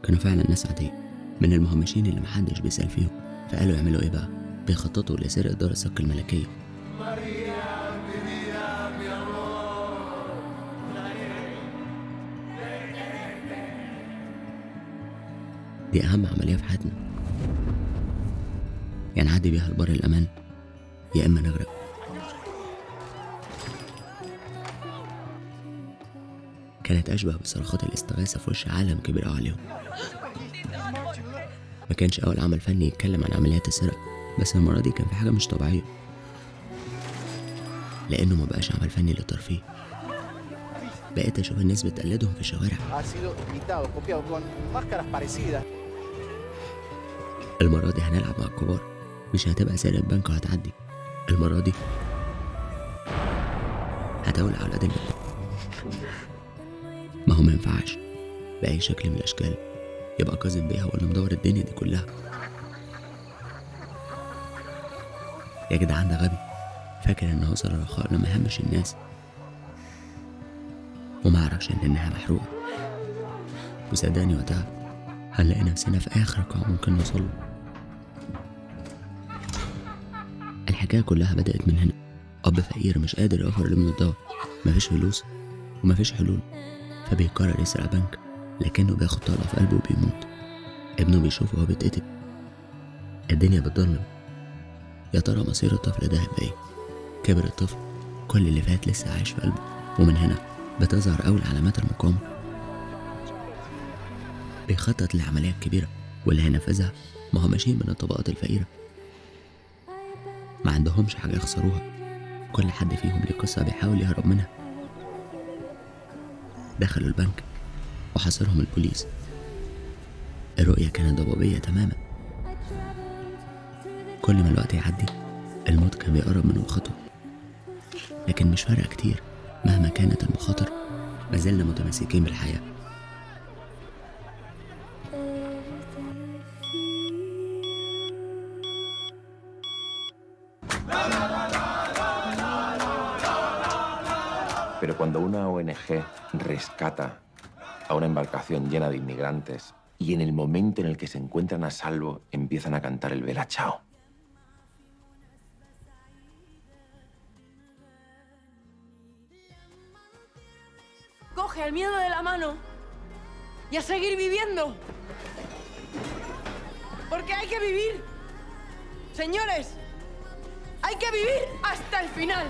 كانوا فعلا ناس عادية من المهمشين اللي محدش بيسأل فيهم. فقالوا يعملوا ايه بقى؟ بيخططوا لسرقة دار الصك الملكية. دي أهم عملية في حياتنا، يعني نعدي بيها لبر الأمان يا إما نغرق. كانت أشبه بصرخات الاستغاثة في وش عالم كبير عليهم. ما كانش أول عمل فني يتكلم عن عمليات السرقة، بس المرة دي كان في حاجة مش طبيعية، لأنه ما بقاش عمل فني للترفيه. بقيت أشوف الناس بتقلدهم في الشوارع. المرة دي هنلعب مع الكبار، مش هتبقى سرقة بنك وهتعدي. المرة دي هتولع أولاد البنك. ما هو مينفعش بأي شكل من الأشكال يبقى كاظم بيه هو اللي مدور الدنيا دي كلها. يا جدعان ده غبي، فاكر إن هو صار رخاء لما يهمش الناس وما يعرفش إنها محروقة. وصدقني وقتها هنلاقي نفسنا في آخر قاع ممكن نوصله. الحكاية كلها بدأت من هنا. أب فقير مش قادر يوفر لابنه الدواء، مفيش فلوس ومفيش حلول، فبيقرر يسرق بنك، لكنه بياخد طلقة في قلبه وبيموت. ابنه بيشوفه وهو بيتقتل، الدنيا بتضلم. يا ترى مصير الطفل ده هيبقى ايه؟ كبر الطفل، كل اللي فات لسه عايش في قلبه، ومن هنا بتظهر أول علامات المقاومة. بيخطط لعملية كبيرة، واللي هينفذها ما هو ماشيين من الطبقات الفقيرة، ما عندهمش حاجة يخسروها. كل حد فيهم ليه قصة بيحاول يهرب منها. دخلوا البنك وحاصرهم البوليس. الرؤية كانت ضبابية تماما. كل ما الوقت يعدي الموت كان بيقرب منه خطوة، لكن مش فارقة كتير. مهما كانت المخاطر ما زلنا متمسكين بالحياة. Pero cuando una ONG rescata a una embarcación llena de inmigrantes y en el momento en el que se encuentran a salvo empiezan a cantar el Bella Ciao. Coge el miedo de la mano y a seguir viviendo. Porque hay que vivir. Señores, hay que vivir hasta el final.